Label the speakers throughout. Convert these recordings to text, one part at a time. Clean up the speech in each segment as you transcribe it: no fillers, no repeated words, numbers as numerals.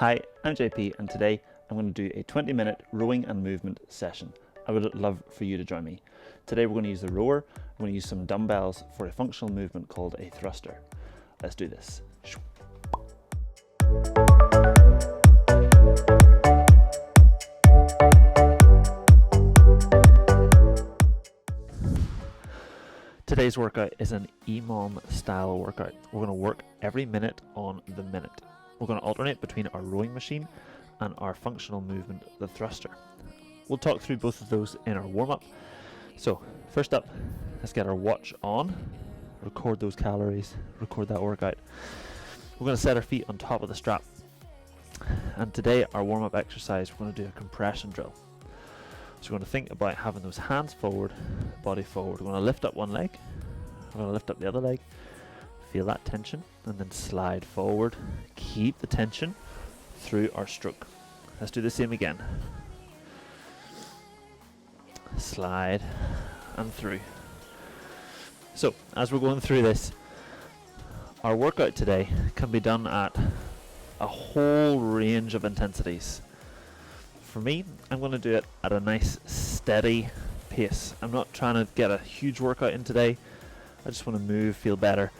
Speaker 1: Hi, I'm JP and today I'm going to do a 20-minute rowing and movement session. I would love for you to join me. Today we're going to use the rower, we're going to use some dumbbells for a functional movement called a thruster. Let's do this. Today's workout is an EMOM style workout. We're going to work every minute on the minute. We're going to alternate between our rowing machine and our functional movement, the thruster. We'll talk through both of those in our warm-up. So first up, let's get our watch on, record those calories, record that workout. We're going to set our feet on top of the strap. And today our warm-up exercise, we're going to do a compression drill. So we're going to think about having those hands forward, body forward. We're going to lift up one leg, we're going to lift up the other leg, feel that tension, and then slide forward. Keep the tension through our stroke. Let's do the same again. Slide and through. So as we're going through this, our workout today can be done at a whole range of intensities. For me, I'm going to do it at a nice steady pace. I'm not trying to get a huge workout in today. I just want to move, feel better,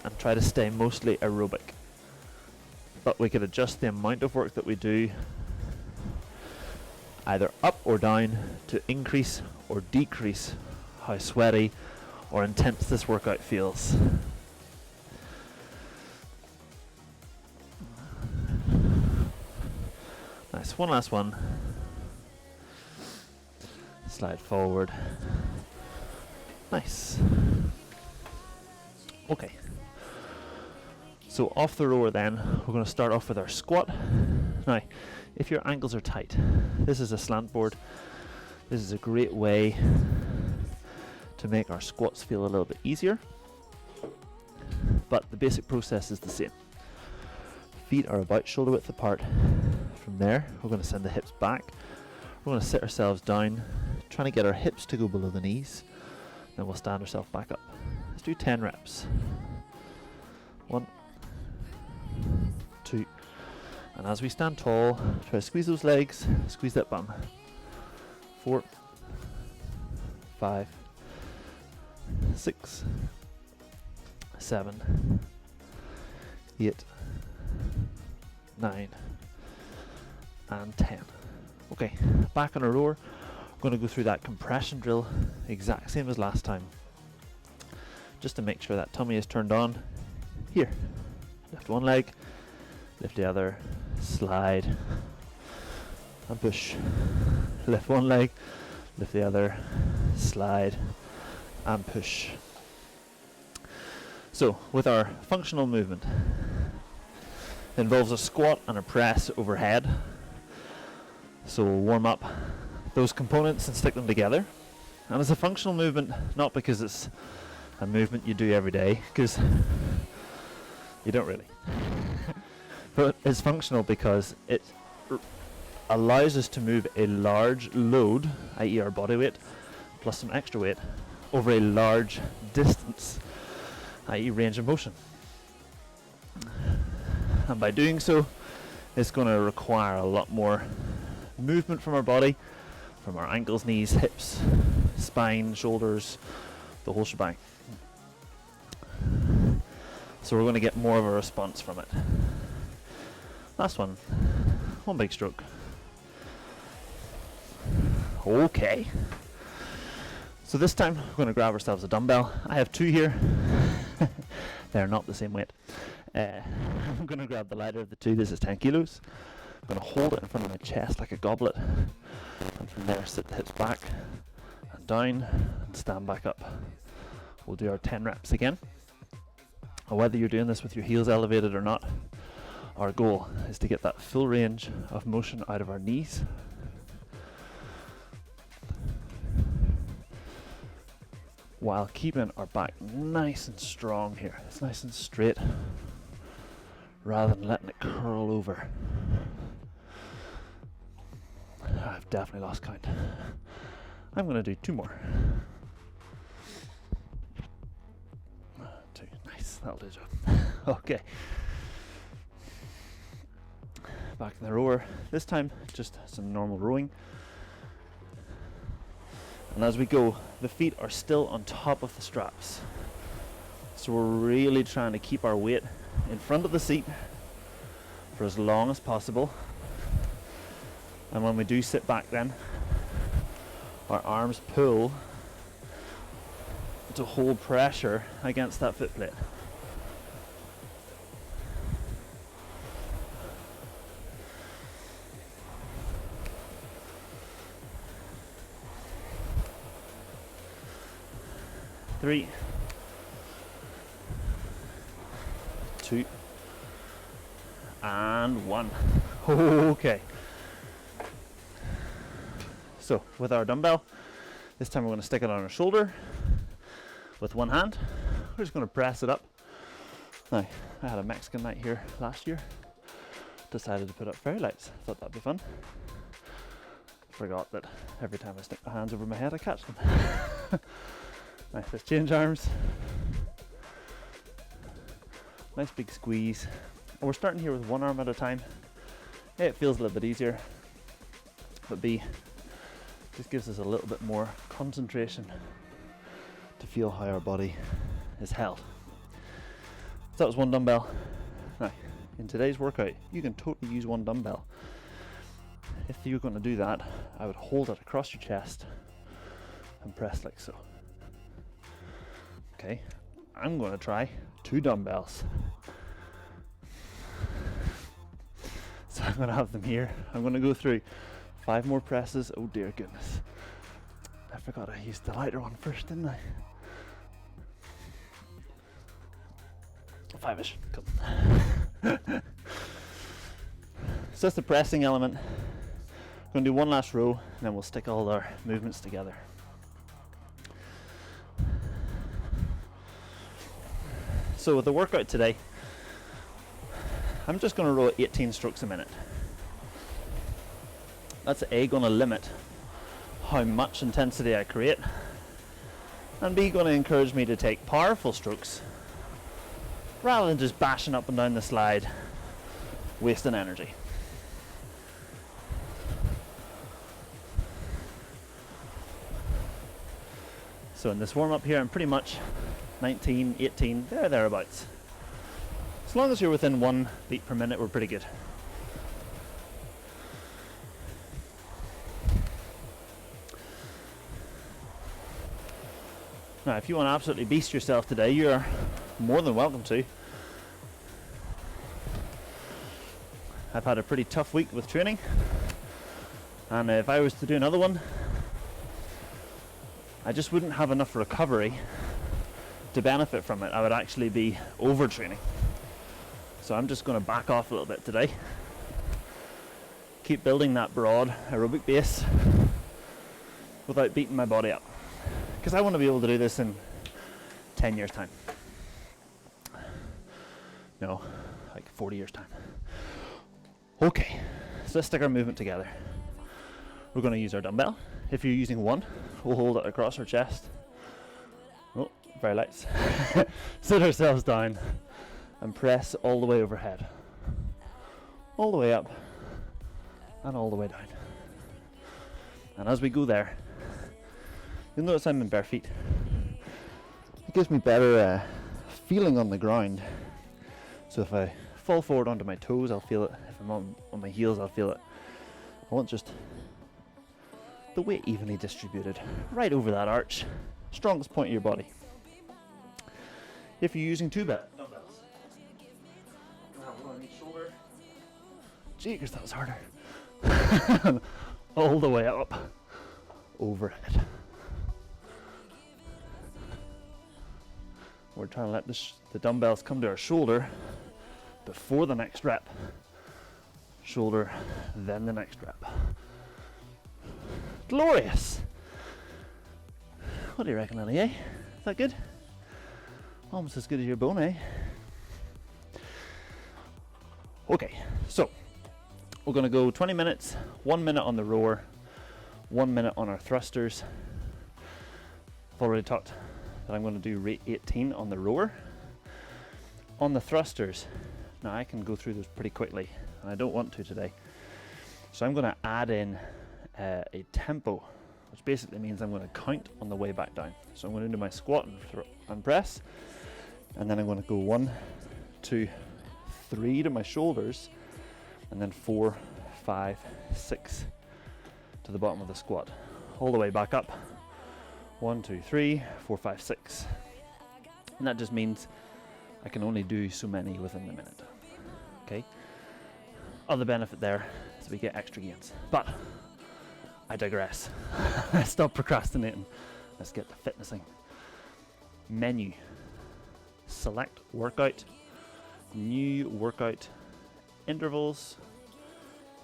Speaker 1: and try to stay mostly aerobic. But we could adjust the amount of work that we do either up or down to increase or decrease how sweaty or intense this workout feels. Nice, one last one. Slide forward. Nice. Okay. So off the rower then, we're going to start off with our squat. Now, if your ankles are tight, this is a slant board. This is a great way to make our squats feel a little bit easier. But the basic process is the same. Feet are about shoulder width apart. From there, we're going to send the hips back. We're going to sit ourselves down, trying to get our hips to go below the knees. Then we'll stand ourselves back up. Let's do 10 reps. 1, 2, and as we stand tall, try to squeeze those legs, squeeze that bum. 4, 5, 6, 7, 8, 9, and 10. Okay, back on a rower. We're going to go through that compression drill, exact same as last time. Just to make sure that tummy is turned on. Here, lift one leg, lift the other, slide, and push. Lift one leg, lift the other, slide, and push. So, with our functional movement, it involves a squat and a press overhead. So we'll warm up those components and stick them together. And it's a functional movement, not because it's a movement you do every day, because you don't really. But it's functional because it allows us to move a large load, i.e. our body weight, plus some extra weight, over a large distance, i.e. range of motion. And by doing so, it's going to require a lot more movement from our body, from our ankles, knees, hips, spine, shoulders, the whole shebang. So we're going to get more of a response from it. Last one big stroke. Okay. So this time we're going to grab ourselves a dumbbell. I have 2 here. They're not the same weight. I'm going to grab the lighter of the 2. This is 10 kilos. I'm going to hold it in front of my chest like a goblet, and from there sit the hips back and down and stand back up. We'll do our 10 reps again. And whether you're doing this with your heels elevated or not, our goal is to get that full range of motion out of our knees. While keeping our back nice and strong here. It's nice and straight, rather than letting it curl over. I've definitely lost count. I'm going to do 2 more. 2, nice, that'll do the job. Okay. Back in the rower. This time, just some normal rowing. And as we go, the feet are still on top of the straps. So we're really trying to keep our weight in front of the seat for as long as possible. And when we do sit back then, our arms pull to hold pressure against that foot plate. Three, 2, and 1. Okay. So with our dumbbell, this time we're going to stick it on our shoulder with one hand. We're just going to press it up. Now, I had a Mexican night here last year. Decided to put up fairy lights. Thought that'd be fun. Forgot that every time I stick my hands over my head, I catch them. Nice, let's change arms. Nice big squeeze. And we're starting here with one arm at a time. A, it feels a little bit easier, but B, just gives us a little bit more concentration to feel how our body is held. So that was one dumbbell. Now, in today's workout, you can totally use one dumbbell. If you're going to do that, I would hold it across your chest and press like so. Okay, I'm going to try 2 dumbbells. So I'm going to have them here. I'm going to go through 5 more presses. Oh dear goodness. I forgot I used the lighter one first, didn't I? 5-ish. Cool. So that's the pressing element. We're going to do one last row and then we'll stick all our movements together. So with the workout today, I'm just going to row 18 strokes a minute. That's A, going to limit how much intensity I create, and B, going to encourage me to take powerful strokes rather than just bashing up and down the slide, wasting energy. So in this warm up here, I'm pretty much 19, 18, thereabouts. As long as you're within 1 beat per minute, we're pretty good. Now, if you want to absolutely beast yourself today, you're more than welcome to. I've had a pretty tough week with training, and if I was to do another one, I just wouldn't have enough recovery to benefit from it. I would actually be overtraining. So I'm just going to back off a little bit today. Keep building that broad aerobic base without beating my body up. Because I want to be able to do this in 10 years' time. No, like 40 years' time. Okay, so let's stick our movement together. We're going to use our dumbbell. If you're using one, we'll hold it across our chest. Oh, very lights. Sit ourselves down and press all the way overhead. All the way up and all the way down. And as we go there, you'll notice I'm in bare feet. It gives me better feeling on the ground. So if I fall forward onto my toes, I'll feel it. If I'm on my heels, I'll feel it. I want just the weight evenly distributed right over that arch, strongest point of your body. If you're using 2 dumbbells, one on each shoulder. Jeekers, that was harder. All the way up, overhead. We're trying to let the dumbbells come to our shoulder before the next rep. Shoulder, then the next rep. Glorious! What do you reckon, Lily, eh? Is that good? Almost as good as your bone, eh? Okay, so we're going to go 20 minutes, 1 minute on the rower, 1 minute on our thrusters. I've already talked that I'm going to do rate 18 on the rower. On the thrusters, now I can go through those pretty quickly.
Speaker 2: and I don't want to today. So I'm going to add in a tempo, which basically means I'm going to count on the way back down. So I'm going to do my squat and press, and then I'm going to go 1, 2, 3 to my shoulders, and then 4, 5, 6 to the bottom of the squat, all the way back up. 1, 2, 3, 4, 5, 6. And that just means I can only do so many within the minute. Okay. Other benefit there is we get extra gains. But I digress. Stop procrastinating. Let's get to fitnessing. Menu. Select workout. New workout. Intervals.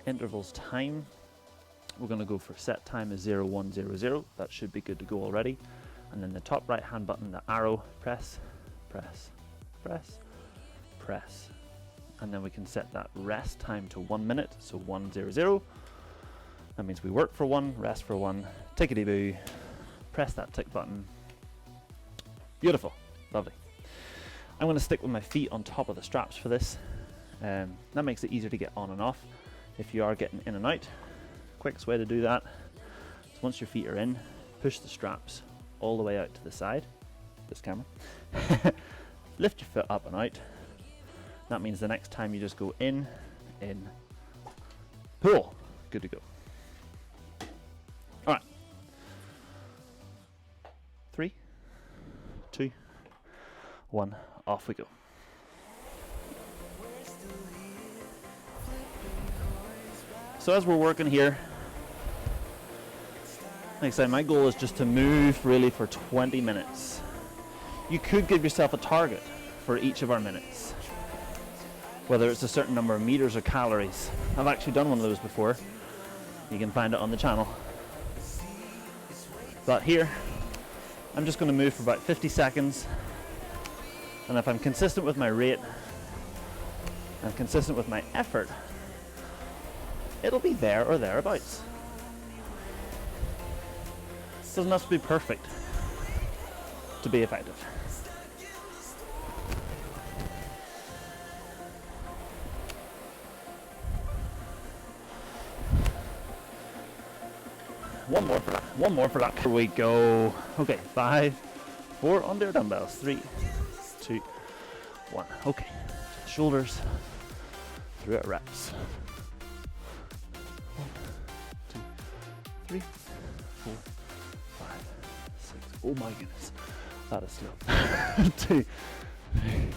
Speaker 2: Intervals time. We're going to go for set time is 0, 1, 0, 0. That should be good to go already. And then the top right hand button, the arrow, press, press, press, press. And then we can set that rest time to 1 minute, so 1, 0, 0. That means we work for 1, rest for 1, tickety-boo, press that tick button. Beautiful, lovely. I'm going to stick with my feet on top of the straps for this. That makes it easier to get on and off if you are getting in and out. Quickest way to do that is once your feet are in, push the straps all the way out to the side, this camera. Lift your foot up and out. That means the next time you just go in, pull. Good to go. All right. 3, 2, 1, off we go. So as we're working here, like I said, my goal is just to move really for 20 minutes. You could give yourself a target for each of our minutes, whether it's a certain number of meters or calories. I've actually done one of those before. You can find it on the channel. But here, I'm just going to move for about 50 seconds. And if I'm consistent with my rate and consistent with my effort, it'll be there or thereabouts. It doesn't have to be perfect to be effective. One more for luck. Here we go. Okay, 5, 4 under dumbbells. 3, 2, 1. Okay, shoulders through at reps. 1, 2, 3, 4, 5, 6. Oh my goodness, that is slow. 2, 3.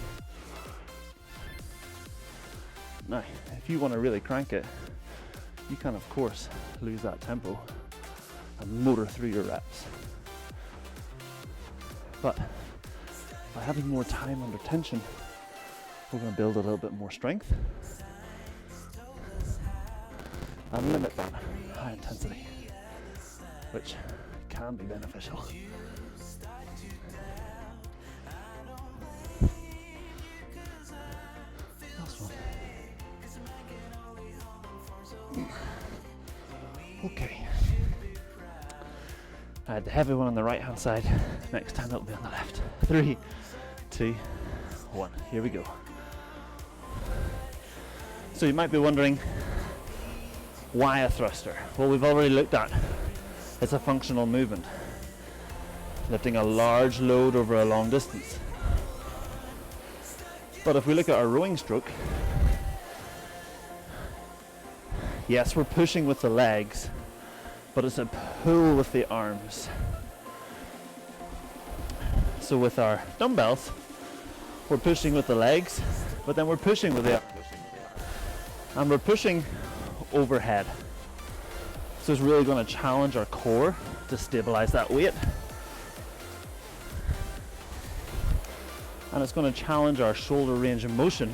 Speaker 2: Now, if you want to really crank it, you can of course lose that tempo and motor through your reps. But by having more time under tension, we're going to build a little bit more strength and limit that high intensity, which can be beneficial. Last one. Okay. I had the heavy one on the right hand side. Next time it'll be on the left. 3, 2, 1. Here we go. So you might be wondering, why a thruster? Well, we've already looked at it's a functional movement, lifting a large load over a long distance. But if we look at our rowing stroke, yes, we're pushing with the legs, but it's a pull with the arms. So with our dumbbells, we're pushing with the legs, but then we're pushing with the arms. And we're pushing overhead. So it's really going to challenge our core to stabilize that weight. And it's going to challenge our shoulder range of motion,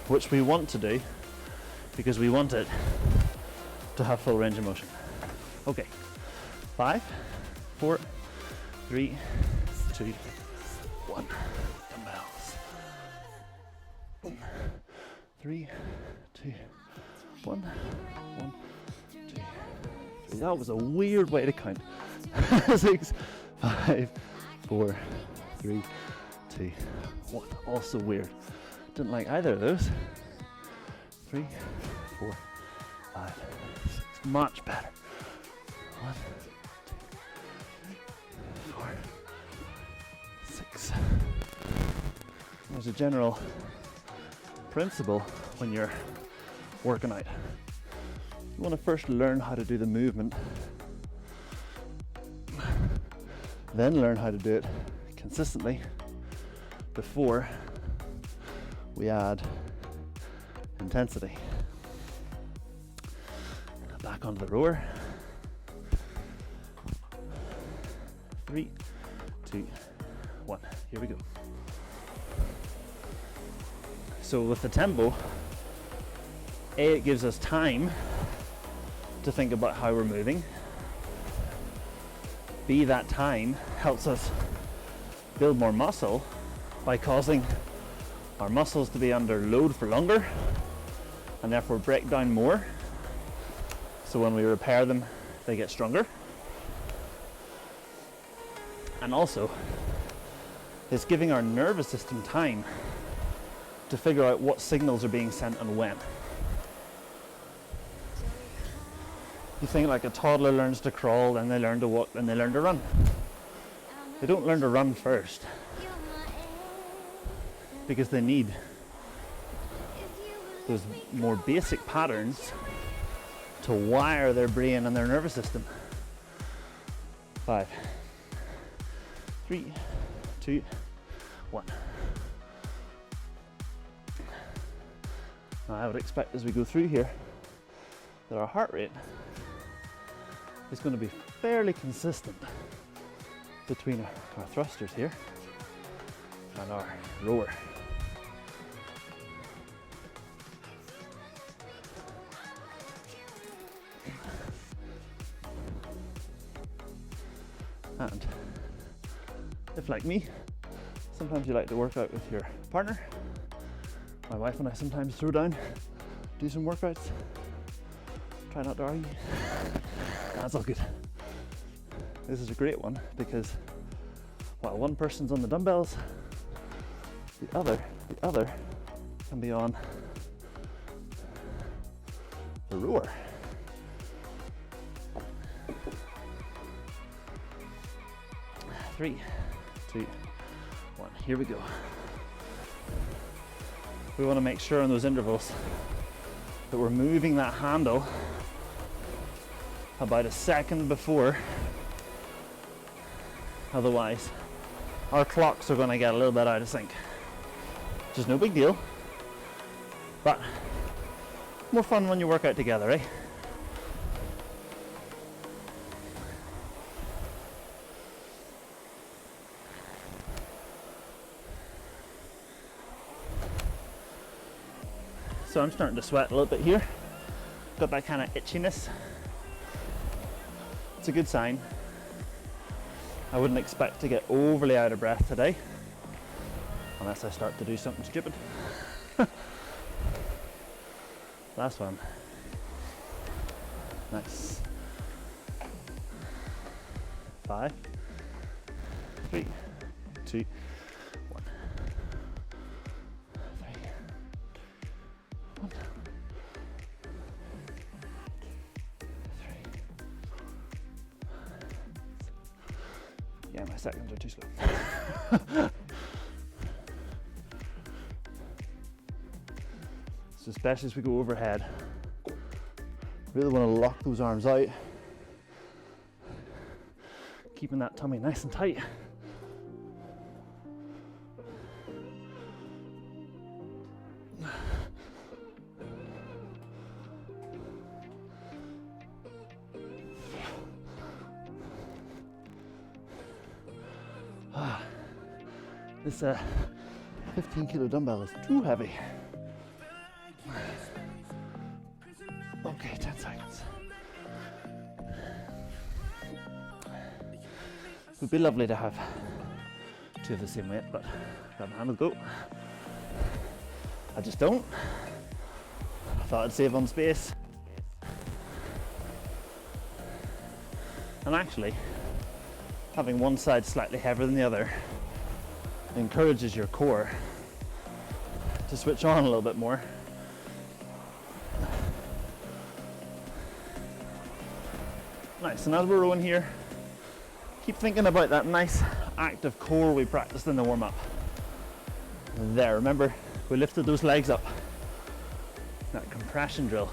Speaker 2: which we want to do because we want it to have full range of motion. Okay, 5, 4, 3, 2, 1. Dumbbells. 3, 2, 1, 1, 2, 3. That was a weird way to count. 6, 5, 4, 3, 2, 1. Also weird. Didn't like either of those. 3, 4, 5, 6. Much better. 1, 2, 3, 4, 6. There's a general principle when you're working out. You want to first learn how to do the movement, then learn how to do it consistently before we add intensity. Back onto the rower. 3, 2, 1. Here we go. So with the tempo, A, it gives us time to think about how we're moving. B, that time helps us build more muscle by causing our muscles to be under load for longer and therefore break down more. So when we repair them, they get stronger. And also, it's giving our nervous system time to figure out what signals are being sent and when. You think like a toddler learns to crawl, then they learn to walk, then they learn to run. They don't learn to run first because they need those more basic patterns to wire their brain and their nervous system. 5, 3, 2, 1. Now I would expect as we go through here that our heart rate is going to be fairly consistent between our thrusters here and our rower. And if, like me, sometimes you like to work out with your partner, my wife and I sometimes throw down, do some workouts, try not to argue. That's all good. This is a great one because while one person's on the dumbbells, the other can be on the rower. Three, 2, 1. Here we go. We want to make sure in those intervals that we're moving that handle about a second before. Otherwise, our clocks are going to get a little bit out of sync, which is no big deal, but more fun when you work out together, eh? So I'm starting to sweat a little bit here. Got that kind of itchiness. It's a good sign. I wouldn't expect to get overly out of breath today, unless I start to do something stupid. Last one. Nice. 5, 3, 2, 1. 3, 1. 3. Yeah, my seconds are too slow. So especially as we go overhead, really want to lock those arms out, keeping that tummy nice and tight. This 15 kilo dumbbell is too heavy. Okay, 10 seconds. It would be lovely to have two of the same weight, but grab my hand and go. I just don't. I thought I'd save on space. And actually, having one side slightly heavier than the other encourages your core to to switch on a little bit more. Nice, and as we're rowing here, keep thinking about that nice active core we practiced in the warm-up. There, remember, we lifted those legs up. That compression drill.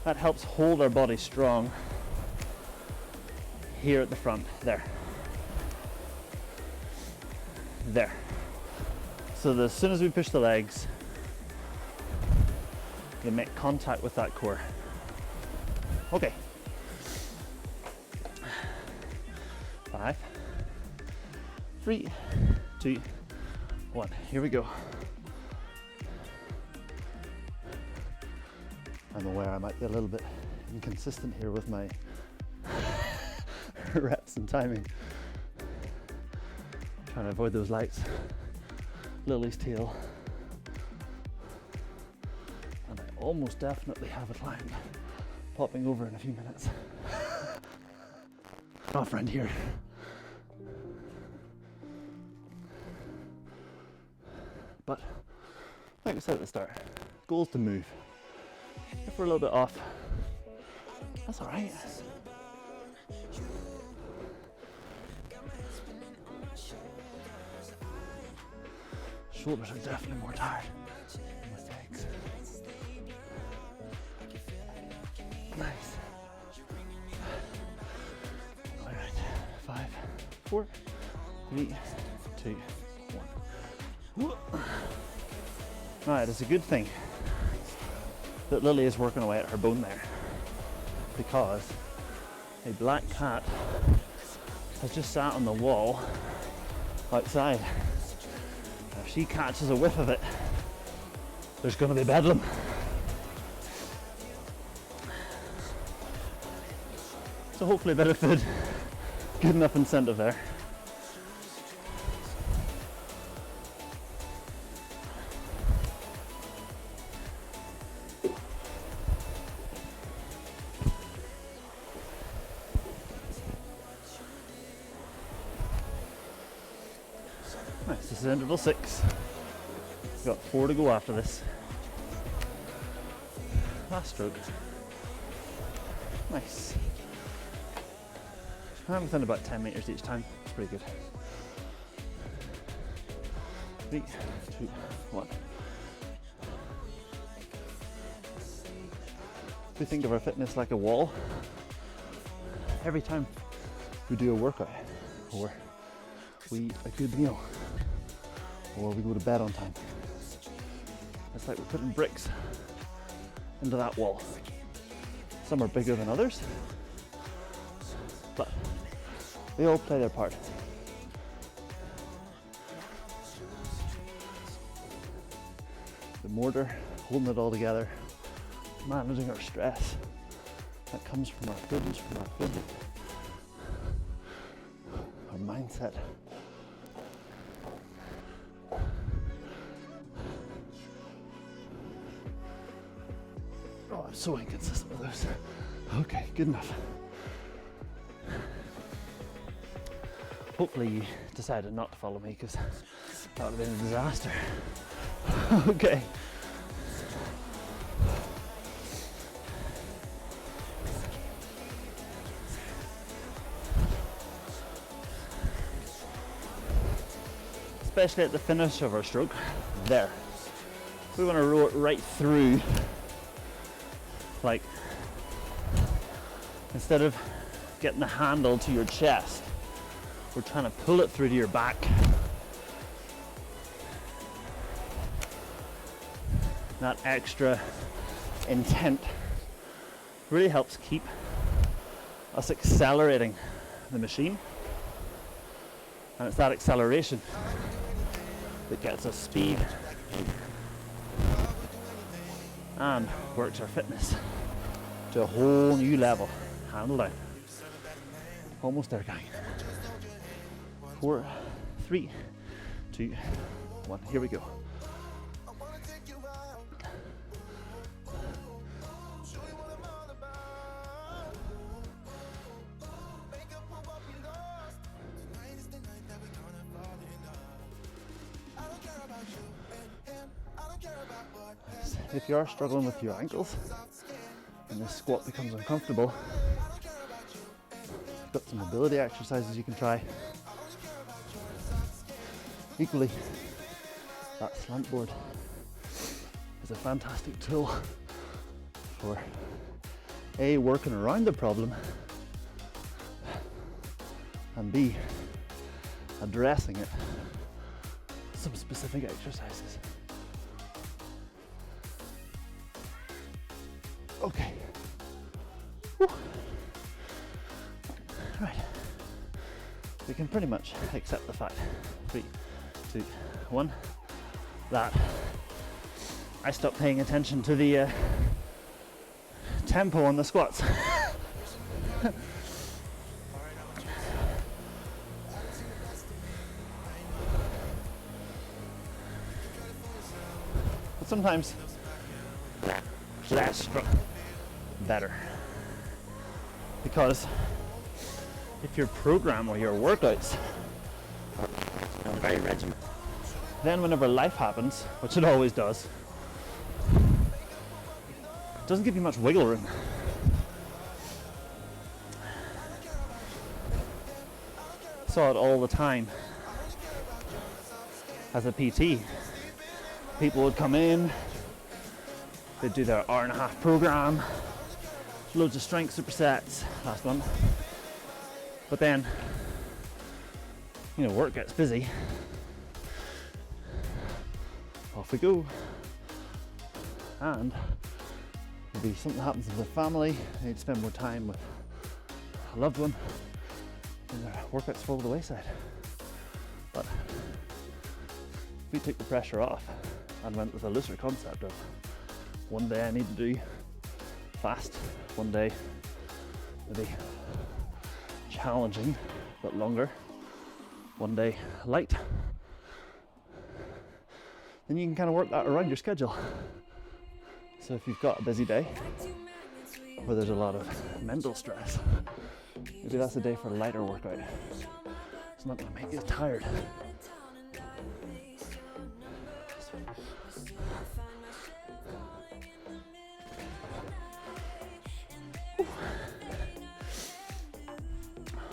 Speaker 2: That helps hold our body strong here at the front, there. There. So that as soon as we push the legs, you make contact with that core. Okay. 5, 3, 2, 1. Here we go. I'm aware I might be a little bit inconsistent here with my reps and timing. Trying to avoid those lights. Lily's tail. And I almost definitely have a client popping over in a few minutes. Our friend here. But like I said at the start, goal is to move. If we're a little bit off, that's all right. Shoulders are definitely more tired than my legs. Nice. All right, 5, 4, 3, 2, 1. All right, it's a good thing that Lily is working away at her bone there, because a black cat has just sat on the wall outside. If she catches a whiff of it, there's going to be bedlam. So hopefully a bit of food, good enough incentive there. Nice, this is interval 6. We've got 4 to go after this. Last stroke. Nice. I'm within about 10 meters each time. It's pretty good. 3, 2, 1. We think of our fitness like a wall. Every time we do a workout, or we eat a good meal, or we go to bed on time, it's like we're putting bricks into that wall. Some are bigger than others, but they all play their part. The mortar, holding it all together, managing our stress, that comes from our foods, from our food, our mindset. Oh, I'm so inconsistent with those. Okay, good enough. Hopefully you decided not to follow me, because that would have been a disaster. Okay. Especially at the finish of our stroke, there. We want to row it right through, like, instead of getting the handle to your chest, we're trying to pull it through to your back. That extra intent really helps keep us accelerating the machine, and it's that acceleration that gets us speed and works our fitness to a whole new level. Handle down. Almost there, gang. 4, 3, 2, 1. Here we go. if you are struggling with your ankles and this squat becomes uncomfortable, you've got some mobility exercises you can try. Equally, that slant board is a fantastic tool for A, working around the problem, and B, addressing it with some specific exercises. Okay. Whew. Right. We can pretty much accept the fact, 3, 2, 1, that I stopped paying attention to the tempo on the squats. But sometimes less better, because if your program or your workouts are very regimented, then whenever life happens, which it always does, it doesn't give you much wiggle room. I saw it all the time as a PT. People would come in, they'd do their hour-and-a-half program, loads of strength supersets, last one. But then, you know, work gets busy. Off we go. And maybe something happens with the family, they need to spend more time with a loved one, and their workouts fall to the wayside. But if we took the pressure off and went with a looser concept of one day I need to do fast, one day maybe challenging but longer, one day light, then you can kind of work that around your schedule. So if you've got a busy day where there's a lot of mental stress, maybe that's a day for a lighter workout. It's not going to make you tired.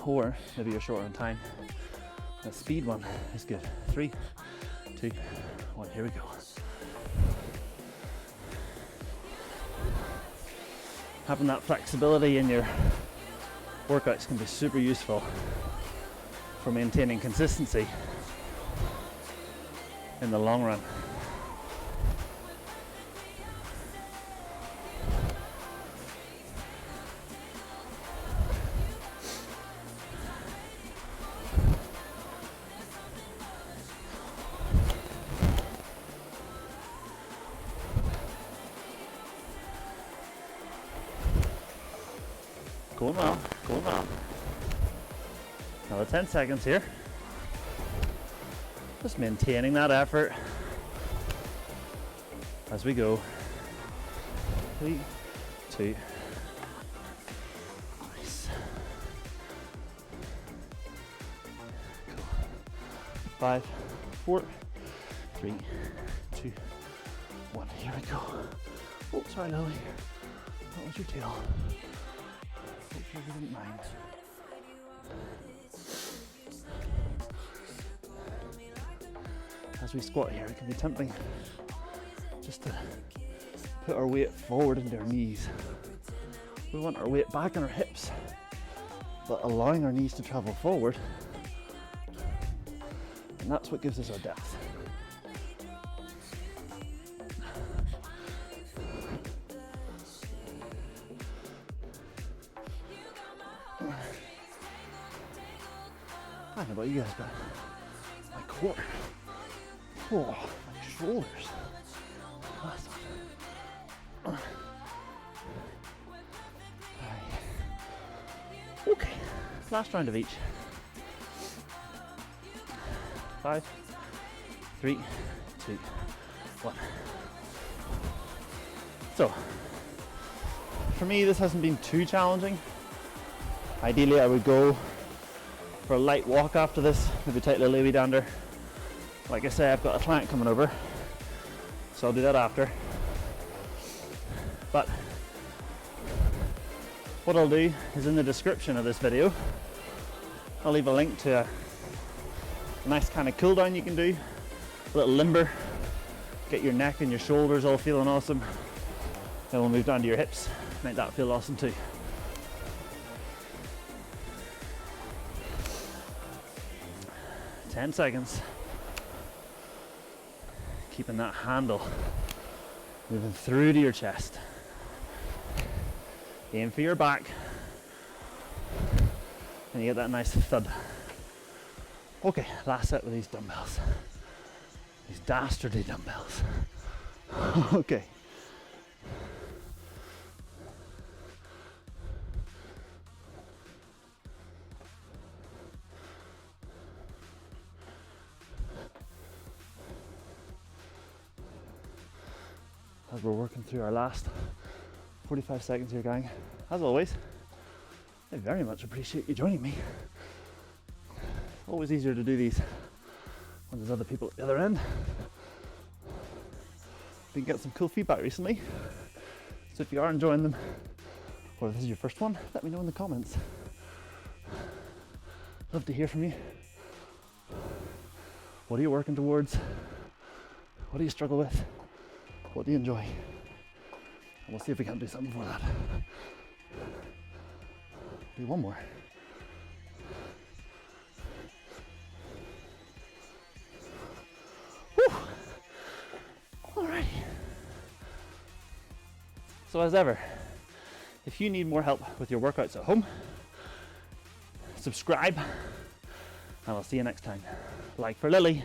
Speaker 2: Or maybe you're short on time. The speed one is good. 3, 2, 1, here we go. Having that flexibility in your workouts can be super useful for maintaining consistency in the long run. Going well, going well. Another 10 seconds here. Just maintaining that effort as we go. 3, 2. Nice. Cool. 5, 4, 3, 2, 1. Here we go. Oh, sorry, Lily. That was your tail. Hope you didn't mind. As we squat here, it can be tempting just to put our weight forward into our knees. We want our weight back in our hips, but allowing our knees to travel forward, and that's what gives us our depth. I don't know about you guys, but my core, oh, my shoulders. Okay, last round of each. 5, 3, 2, 1. So, for me, this hasn't been too challenging. Ideally, I would go for a light walk after this, maybe take a little wee dander. Like I say, I've got a client coming over, so I'll do that after. But what I'll do is in the description of this video, I'll leave a link to a nice kind of cool down you can do, a little limber, get your neck and your shoulders all feeling awesome. Then we'll move down to your hips, make that feel awesome too. Ten seconds. Keeping that handle moving through to your chest. Aim for your back, and you get that nice thud. Okay, last set with these dumbbells. These dastardly dumbbells. Okay. As we're working through our last 45 seconds here, gang, as always, I very much appreciate you joining me. Always easier to do these when there's other people at the other end. Been getting some cool feedback recently, so if you are enjoying them, or if this is your first one, let me know in the comments. Love to hear from you. What are you working towards? What do you struggle with? What do you enjoy? And we'll see if we can do something for that. Do one more. Whew. Alrighty. So as ever, if you need more help with your workouts at home, subscribe, and I'll see you next time. Like for Lily.